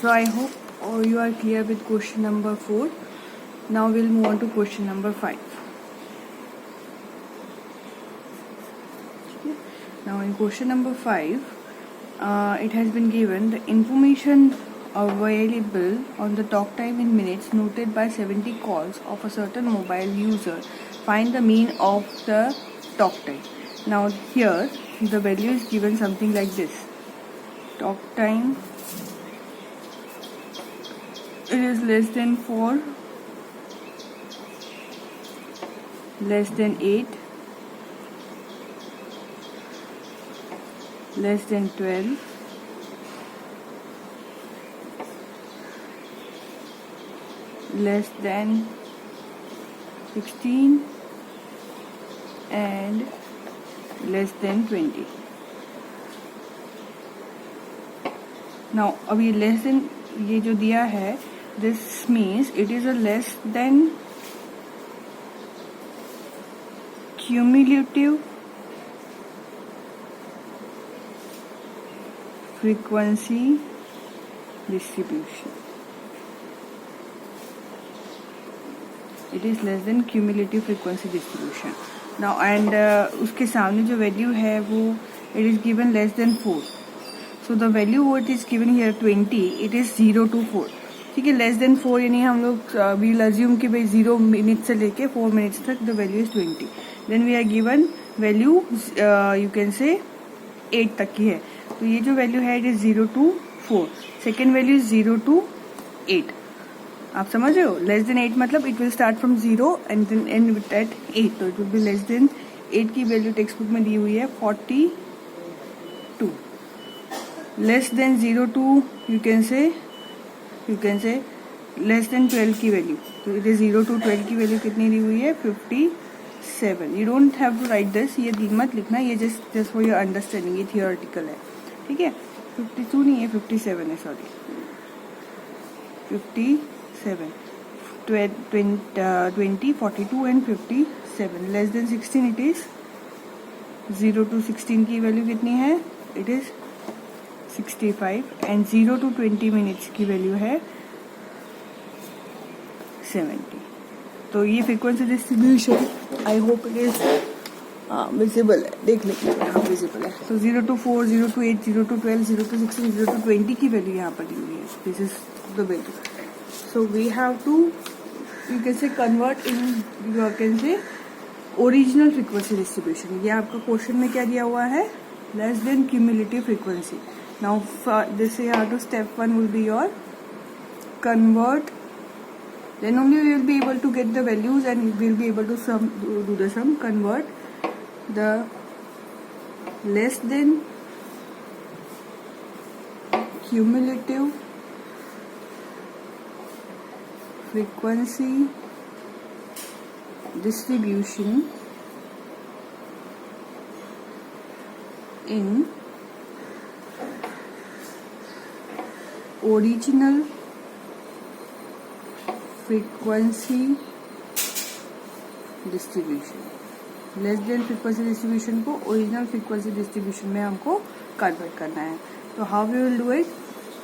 So I hope you are clear with question number 4. Now we'll move on to question number 5. Now in question number 5, it has been given the information available on the talk time in minutes noted by 70 calls of a certain mobile user. Find the mean of the talk time. Now here the value is given something like this. Talk time, it is less than 4, less than 8, less than 12, less than 16 and less than 20. Now अभी less than ये जो दिया है, this means it is a less than cumulative frequency distribution. It is less than cumulative frequency distribution. Now and उसके सामने जो value है वो it is given less than 4. So the value what is given here 20, it is 0 to 4. ठीक है, less than 4 यानी हम लोग वील अज्यूम कि भाई 0 मिनट से लेके 4 मिनट्स तक the value is 20. Then we are given value you can say 8 तक की है. तो ये जो वैल्यू है it is 0 to 4. Second value is 0 to 8. आप समझ रहे हो, लेस देन 8 मतलब it will start from 0 and then end with at 8. तो it will be less than 8 की वैल्यू टेक्स्ट बुक में दी हुई है 42. Less than 0 to you can say less than 12 की वैल्यू. तो इट इज 0 टू 12 की value कितनी दी हुई है 57. You don't have to write this, ये मत लिखना, ये जस्ट फॉर योर अंडरस्टैंडिंग, ये थियोरेटिकल है. ठीक है, 52 नहीं है 57 है, sorry 57. 20, 42 and 57. Less than 16 it is 0 to 16 की वैल्यू कितनी है, it is 65 and 0 to 20 minutes की वैल्यू है 70. तो ये frequency distribution I hope it is visible है, देख लेंगे. हाँ विजिबल है. तो 0 to 4, 0 to 8, 0 to 12, 0 to 16, 0 to 20 की वैल्यू यहाँ पर दी हुई है. This is the value. So we have to you can say convert in you can say original frequency distribution. ये आपका क्वेश्चन में क्या दिया हुआ है, less than cumulative frequency. Now this here to step 1 will be your convert, then only we will be able to get the values and we will be able to do the sum. Convert the less than cumulative frequency distribution in original frequency distribution. Less than frequency distribution को original frequency distribution में हमको convert करना है. तो how we will do it,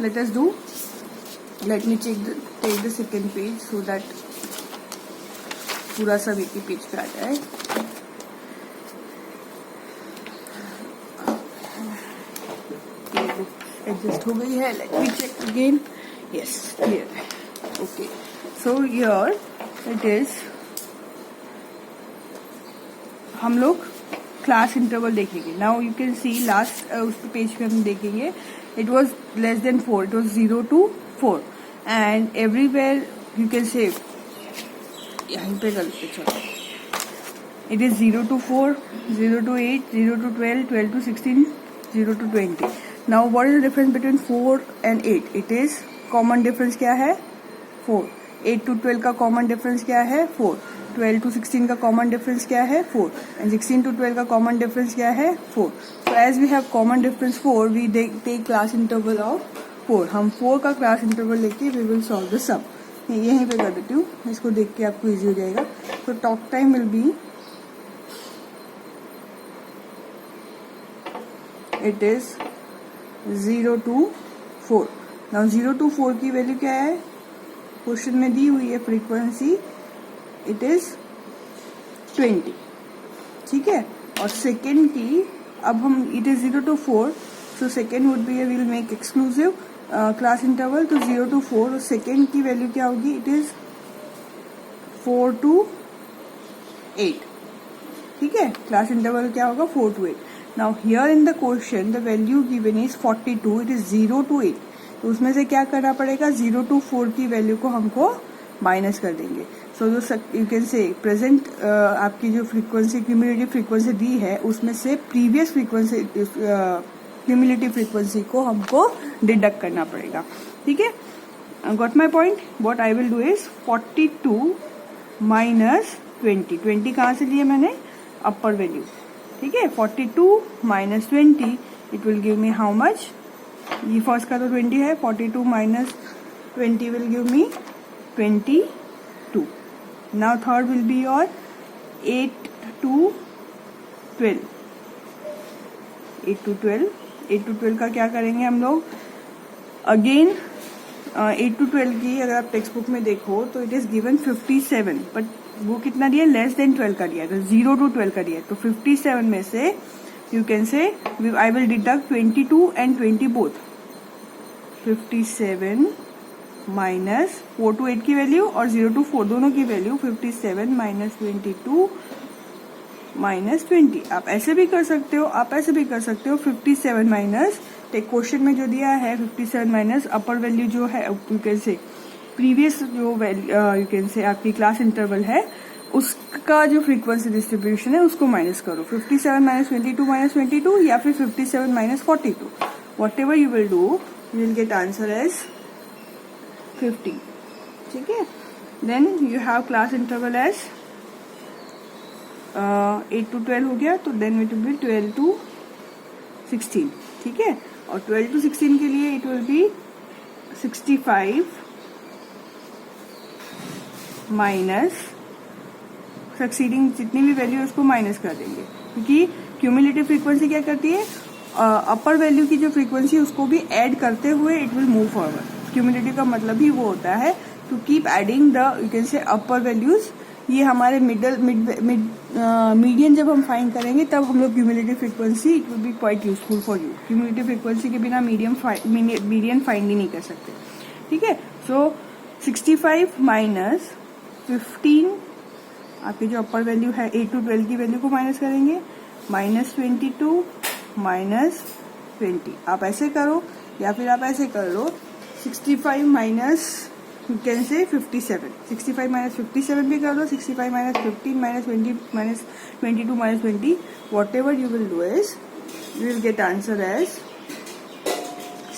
let us do. Let me take the second page so that पूरा सब एक ही page पे आ जाए. एडजस्ट हो गई है. Let me check again. Yes, clear है. Okay, so here it is हम लोग क्लास इंटरवल देखेंगे. Now you can see last उस पेज पे हम देखेंगे it was less than 4, it was 0 to 4 and everywhere you can say यहीं पे गलती. चलो, it is 0 to 4, 0 to 8, 0 to 12, 12 to 16, 0 to 20. Now what is the difference between 4 and 8? It is common difference क्या है 4. 8 to 12 का common difference क्या है 4. 12 to 16 का common difference क्या है 4. And 16 to 12 का common difference क्या है 4. So as we have common difference 4, we take class interval of 4. हम 4 का class interval लेके we will solve the sum. यहीं पे कर देती हूँ, इसको देख के आपको easy हो जाएगा. So talk time will be, it is 0 to 4. Now 0 to 4 की वैल्यू क्या है, क्वेश्चन में दी हुई है फ्रीक्वेंसी, इट इज 20, ठीक है। और सेकेंड की अब हम it is 0 to 4, so second would be will make exclusive class interval, तो 0 to 4 और सेकेंड की वैल्यू क्या होगी, इट इज 4 to 8, ठीक है। क्लास इंटरवल क्या होगा, 4 to 8. Now here in the question the value given is 42, it is 0 to 8, तो उसमें से क्या करना पड़ेगा, 0 to 4 की वैल्यू को हमको माइनस कर देंगे। सो जो यू कैन से प्रेजेंट आपकी जो फ्रीक्वेंसी क्यूमुलेटिव फ्रीक्वेंसी दी है उसमें से प्रीवियस फ्रीक्वेंसी क्यूमुलेटिव फ्रीक्वेंसी को हमको डिडक्ट करना पड़ेगा, ठीक है। Got my point, what I will do is 42 minus 20 कहाँ से लिए मैंने, अपर वैल्यू, ठीक है। 42 minus 20 it will give me how much, ये फर्स्ट का तो 20 है, 42 minus 20 will give me 22. Now third will be your 8 to 12. 8 to 12 का क्या करेंगे हम लोग, अगेन 8 to 12 की अगर आप टेक्स्ट बुक में देखो तो इट इज गिवन 57, बट वो कितना दिया, लेस देन 12 का दिया, तो 0 to 12 का दिया, तो 57 में से यू कैन से I will deduct 22 and 20 both, 57 minus 4 to 8 की वैल्यू और 0 to 4 दोनों की वैल्यू, 57 माइनस 22 माइनस 20. आप ऐसे भी कर सकते हो, आप ऐसे भी कर सकते हो, 57 माइनस क्वेश्चन में जो दिया है 57 माइनस अपर वैल्यू जो है यू कैन से प्रीवियस जो वैल्यू यू कैन से आपकी क्लास इंटरवल है उसका जो फ्रीक्वेंसी डिस्ट्रीब्यूशन है उसको माइनस करो, 57 माइनस 22 या फिर 57 minus 42, whatever you will do you will get answer as 50, ठीक है। Then you have class interval as 8 to 12 हो गया, तो then it will be 12 to 16, ठीक है। और 12 to 16 के लिए it will B 65 minus succeeding जितनी भी वैल्यू उसको माइनस कर देंगे, क्योंकि क्यूमुलेटिव फ्रीक्वेंसी क्या करती है, अपर वैल्यू की जो फ्रीक्वेंसी उसको भी ऐड करते हुए it will move forward. Cumulative का मतलब ही वो होता है to keep adding the you can say upper values. ये हमारे मीडियन जब हम फाइंड करेंगे तब हम लोग cumulative frequency it will B quite useful for you. Cumulative frequency के बिना मीडियन फाइंड ही नहीं कर सकते, ठीक है। सो 65 माइनस 15 आपकी जो अपर वैल्यू है 8 to 12 की वैल्यू को माइनस करेंगे, माइनस 22 माइनस 20। आप ऐसे करो या फिर आप ऐसे कर लो, 65 माइनस यू कैन से 57, 65 माइनस 57 भी कर दो, 65 minus 15 minus 20 minus 22 minus 20, whatever you will do is you will get answer as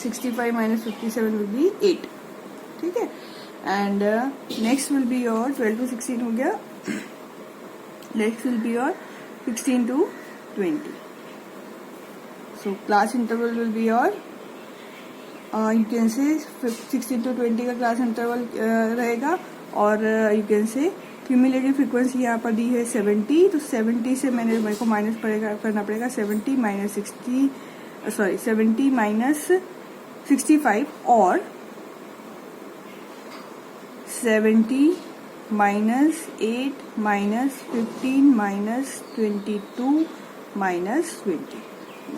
65 minus 57 will be 8, ठीक है। And next will be your 12 to 16 हो गया, next will be your 16 to 20. So class interval will be your you can say 16 to 20 का class interval रहेगा, और you can say cumulative frequency यहाँ पर दी है 70, तो 70 से मेरे को माइनस करना पड़ेगा 70 माइनस 70 माइनस 65 और 70 माइनस 8 माइनस 15 माइनस 22 माइनस 20।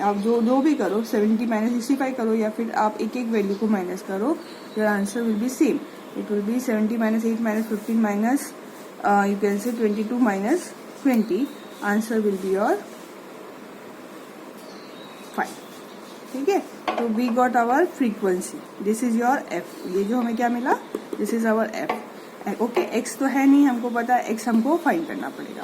आप जो भी करो 70 माइनस 65 करो या फिर आप एक एक वैल्यू को माइनस करो, your answer will be same. It will be 70 minus 8 minus 15 minus you can say 22 minus 20, answer will be your 5, ठीक है। तो we got our frequency, this is your F. ये जो हमें क्या मिला, this is our F. Okay, X तो है नहीं, हमको पता है एक्स हमको फाइंड करना पड़ेगा।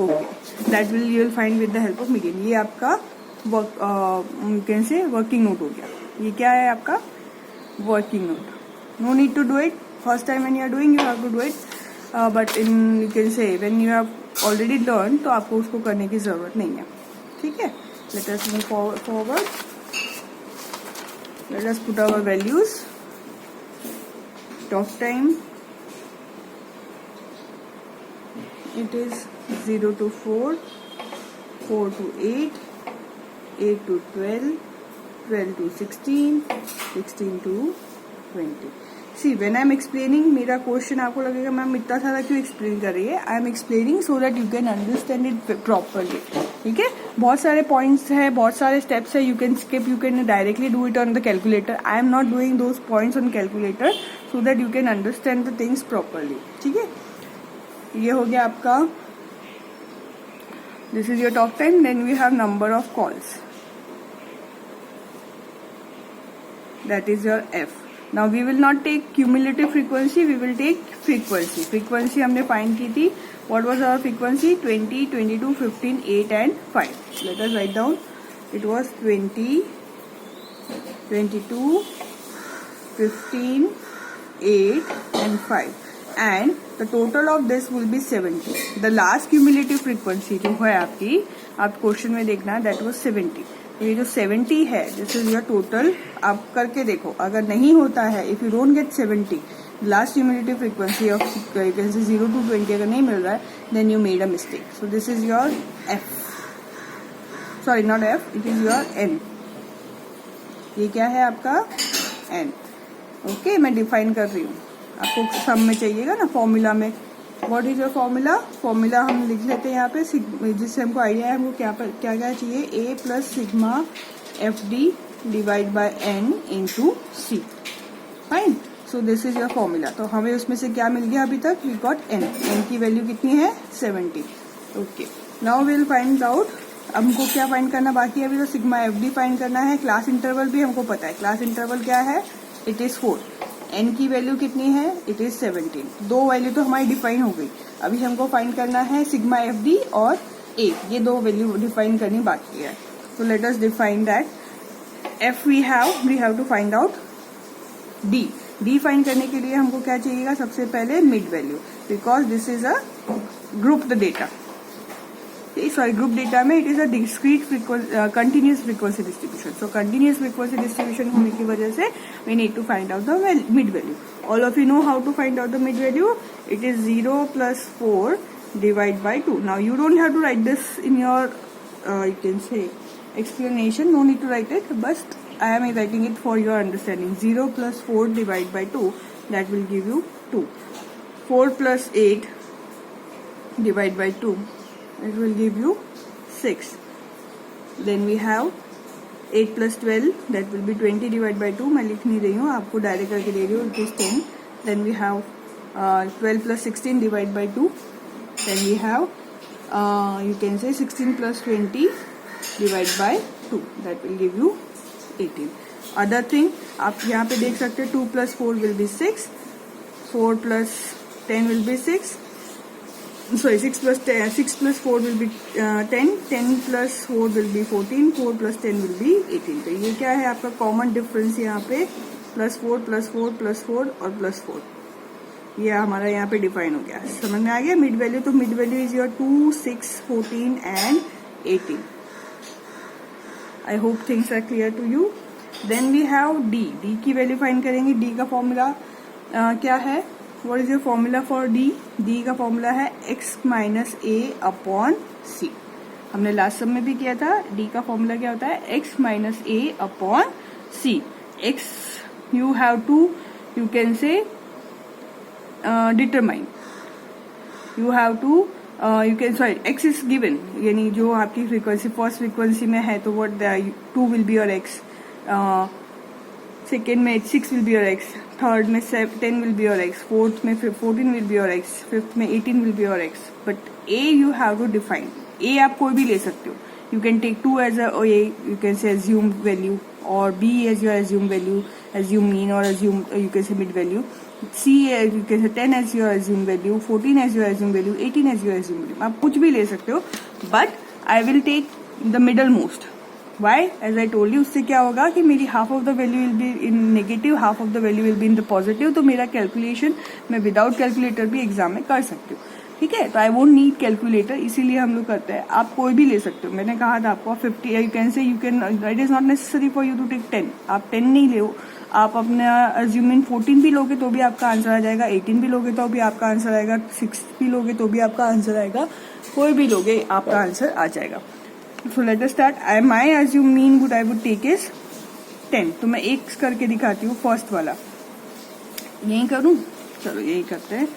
Okay, that will you will find with the help of median. ये आपका कैन से वर्किंग नोट हो गया। ये क्या है आपका working note. No need to do it first time when you are doing, you have to do it, but in you can say when you have already learn तो आपको उसको करने की जरूरत नहीं है, ठीक है। Let us move forward, let us put our values. Talk time it is 0 to 4, 4 to 8, 8 to 12, 12 to 16, 16 to 20. See when I am explaining, मेरा क्वेश्चन आपको लगेगा मैम इतना सारा क्यों एक्सप्लेन कर रही है. I am explaining so that you can understand it properly. ठीक है, बहुत सारे पॉइंट्स है, बहुत सारे स्टेप्स है, you can skip, you can directly do it on the calculator. I am not doing those points on calculator so that you can understand the things properly. ठीक है, ये हो गया आपका. This is your talk time. Then we have number of calls, that is your f. Now we will not take cumulative frequency, we will take frequency. Frequency हमने find की थी. What was our frequency? 20, 22, 15, 8 and 5. Let us write down. It was 20, 22, 15, 8 and 5. And the total of this will be 70. The last cumulative frequency जो है आपकी, आप question में देखना, that was 70. ये जो 70 है, दिस इज योर टोटल. आप करके देखो, अगर नहीं होता है, if you don't get 70, last cumulative frequency of 0 to 20 अगर नहीं मिल रहा है, then you made a mistake. So this is your F, sorry not F, it is your N. ये क्या है आपका एन. ओके, मैं डिफाइन कर रही हूँ. आपको सम में चाहिएगा ना, फॉर्मूला में. What is your formula? Formula हम लिख लेते हैं यहाँ पे, जिससे हमको आइडिया है हमको क्या क्या चाहिए. A plus sigma F D divide by N into C. Fine. So this is your formula. तो हमें उसमें से क्या मिल गया अभी तक? We got N. एन की वैल्यू कितनी है? 70. Okay, now will find out. हमको क्या फाइंड करना बाकी है अभी? तो सिग्मा एफ डी फाइंड करना है. क्लास इंटरवल भी हमको पता है. क्लास इंटरवल क्या है? It is 4. एन की वैल्यू कितनी है? It is 17. दो वैल्यू तो हमारी डिफाइन हो गई. अभी हमको फाइंड करना है सिग्मा एफ डी और ए. ये दो वैल्यू डिफाइन करनी बाकी है. तो let us define that. F we have to find out D. D find करने के लिए हमको क्या चाहिएगा? सबसे पहले mid value, because this is a group the data. Sorry, group data में it is a discrete continuous frequency distribution. So continuous frequency distribution होने की वजह से we need to find out the mid value. All of you know how to find out the mid value. It is 0 plus 4 divide by 2. Now you don't have to write this in your you can say explanation. No need to write it, but I am writing it for your understanding. 0 plus 4 divide by 2, that will give you 2. 4 plus 8 divide by 2, it will give you 6. Then we have 8 plus 12, that will be 20 divided by 2. मैं लिख नहीं रही हूँ, आपको direct करके दे रही हूँ. It is 10. Then we have 12 plus 16 divided by 2. Then we have you can say 16 plus 20 divided by 2. That will give you 18. Other thing, आप यहाँ पे देख सकते हैं. 2 plus 4 will be 6. 4 plus 10 will be 6. Sorry, 6 plus 4 will be 10. 10 plus 4 will be 14. 4 plus 10 will be 18. तो ये क्या है आपका कॉमन डिफरेंस यहाँ पे? +4 +4 +4 और +4. ये हमारा यहाँ पे डिफाइन हो गया. समझ में आ गया मिड वैल्यू? तो mid value is your 2, 6, 14 and 18. I hope things are clear to you. Then we have D. D की वैल्यू फाइंड करेंगे. डी का फॉर्मूला क्या है? What is your formula for D? D का फॉर्मूला है x minus A upon C. हमने last सम में भी किया था. डी का फॉर्मूला क्या होता है? x minus A upon C. x you have to, you can say determine. You have to you can, sorry, x is given, यानी जो आपकी फ्रीक्वेंसी फर्स्ट फ्रीक्वेंसी में है तो what the 2 will be your x, second में 6 will be your x, third में 10 will be your x, fourth में 14 will be your x, fifth में 18 will be your x. But a you have to define. a आप कोई भी ले सकते हो. You can take 2 as a you can say assumed value, or b as your assumed value, assume mean, or assume you can say mid value. C you can say 10 as your assumed value, 14 as your assumed value, 18 as your assumed value. आप कुछ भी ले सकते हो, but I will take the middle most. Why? As I told you, उससे क्या होगा कि मेरी half of the value will be in negative, half of the value will be in the positive. तो मेरा कैलकुलेशन मैं विदाउट कैलकुलेटर भी exam में कर सकती हूँ. ठीक है, तो आई वोंट नीड कैलकुलेटर, इसीलिए हम लोग करते हैं. आप कोई भी ले सकते हो. मैंने कहा था आपको 50, you can say you can, it is not necessary for you to take 10. आप 10 नहीं ले, आप अपना अज्यूमिंग 14 भी लोगे तो भी आपका आंसर आ जाएगा, 18 भी लोगे तो भी आपका आंसर आएगा, 6 भी लोगे तो भी आपका आंसर आएगा, कोई भी लोगे आपका आंसर आ जाएगा. So let us start. My assume mean would I would take is 10. तो मैं एक करके दिखाती हूँ. फर्स्ट वाला यही करूं, चलो यही करते हैं.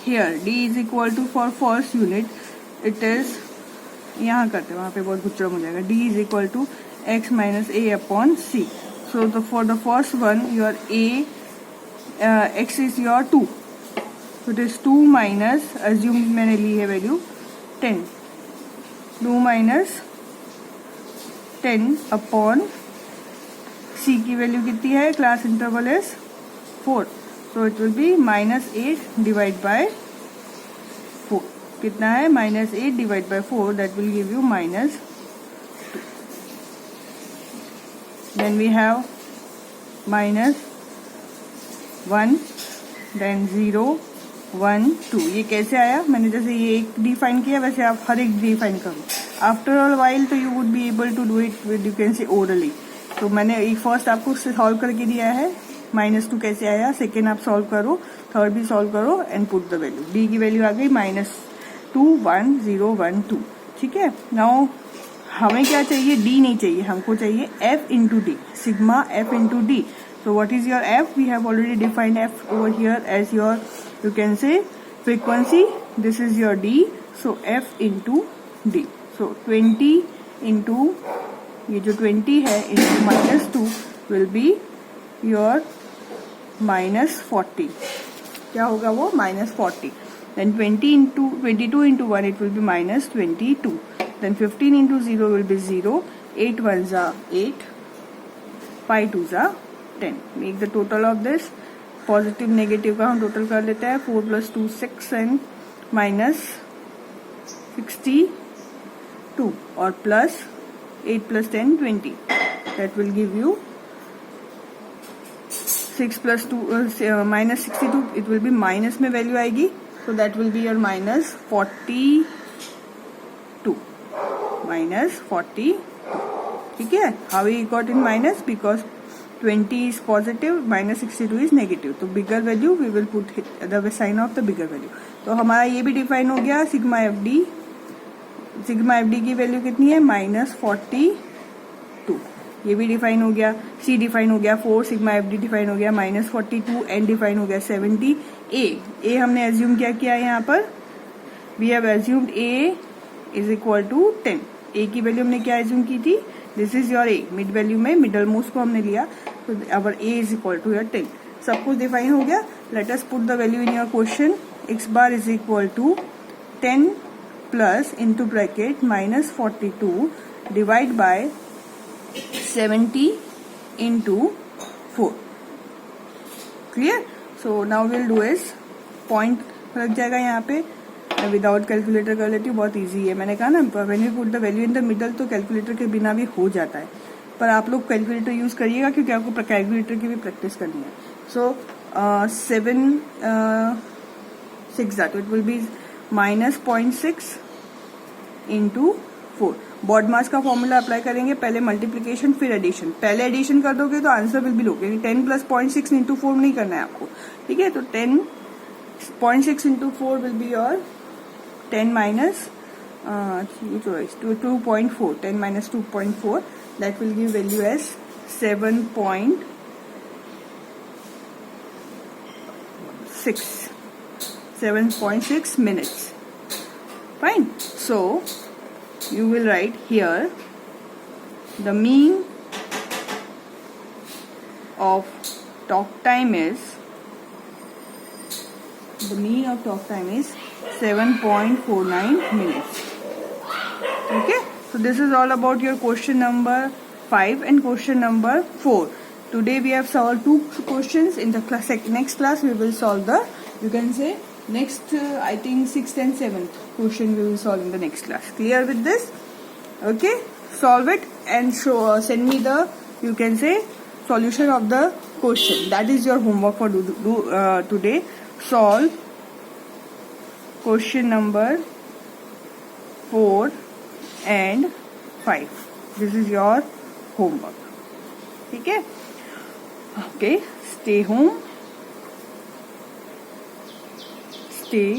Here d is equal to for first unit it is, यहाँ करते हैं, वहाँ पे बहुत गुच्चड़ हो जाएगा. d is equal to x minus a upon c. So for the first one your a x is your 2, so it is 2 minus, assume मैंने ली है वैल्यू 10, 2 माइनस 10 अपॉन c की वैल्यू कितनी है, class interval is 4, so it will be minus 8 divide by 4. कितना है, minus 8 divide by 4, that will give you minus 2. Then we have minus 1, then 0, 1, 2. ये कैसे आया, मैंने जैसे ये एक डिफाइन किया वैसे आप हर एक डिफाइन करो. आफ्टर ऑल वाइल तो you would be able to do it with, you can say orally. तो मैंने एक फर्स्ट आपको सॉल्व करके दिया है, -2 कैसे आया, सेकेंड आप सॉल्व करो, थर्ड भी सॉल्व करो and put the value. D की वैल्यू आ गई -2, 1, 0, 1, 2. ठीक है. नाउ हमें क्या चाहिए, डी नहीं चाहिए, हमको चाहिए F into D, sigma F into D. So what is your f? We have already defined f over here as your, you can say, frequency. This is your d. So f into d. So 20 into, ये जो 20 है into -2 will be your -40. क्या होगा वो, -40. Then 20 into 22 into 1 it will be -22. Then 15 into 0 will be 0. 8 1s are 8. 5 2s are 10. Make the total of this. Positive negative का हम total कर लेते हैं. 4 + 2 6 एंड -62 और plus 8 + 10 20. That will give you 6 + 2 -62. It will be minus में value आएगी, so that will be your -42. -42. ठीक है. How we got in minus? Because 20 is positive, -62 is negative. तो bigger value we will put the sign of the bigger value. तो हमारा ये भी define हो गया. सिग्मा एफ डी की वैल्यू कितनी है, -42. ये भी डिफाइन हो गया. सी डिफाइन हो गया 4, सिग्मा एफ डी डिफाइन हो गया -42, एन डिफाइन हो गया 70. ए हमने एज्यूम क्या किया यहाँ पर, we have assumed A is equal to 10. A की वैल्यू हमने क्या एज्यूम की थी, this is your A. Mid value में मिडल मोस्ट को हमने लिया, तो our A is equal to your 10. सब कुछ डिफाइन हो गया. Let us put the value in your question. X bar is equal to 10 plus into bracket -42 divide by 70 into 4. Clear. So now will do is, point लग जाएगा यहाँ पे. Without calculator कर लेती हूँ, बहुत इजी है. मैंने कहा ना, when you put the value in the middle तो कैलकुलेटर के बिना भी हो जाता है, पर आप लोग कैलकुलेटर यूज करिएगा क्योंकि आपको कैलकुलेटर की भी प्रैक्टिस करनी है. So 7 6 that it will be -0.6 into 4. BODMAS का फॉर्मूला अप्लाई करेंगे, पहले मल्टीप्लीकेशन फिर एडिशन. पहले एडिशन कर दोगे तो answer will B low, 10 + 0.6 into 4 नहीं करना है आपको. ठीक है. तो 10.6 into 4 will be your 10 minus 2.4. 10 minus 2.4, that will give value as 7.6 minutes. Fine. So you will write here the mean of talk time is 7.49 minutes. Okay. So this is all about your question number 5 and question number 4. Today we have solved 2 questions. In the next class we will solve the, you can say, next I think 6th and 7th question we will solve in the next class. Clear with this? Okay. Solve it and send me the, you can say, solution of the question. That is your homework for today. Solve question number 4 and 5. This is your homework. ठीक है. Okay. Stay home. Stay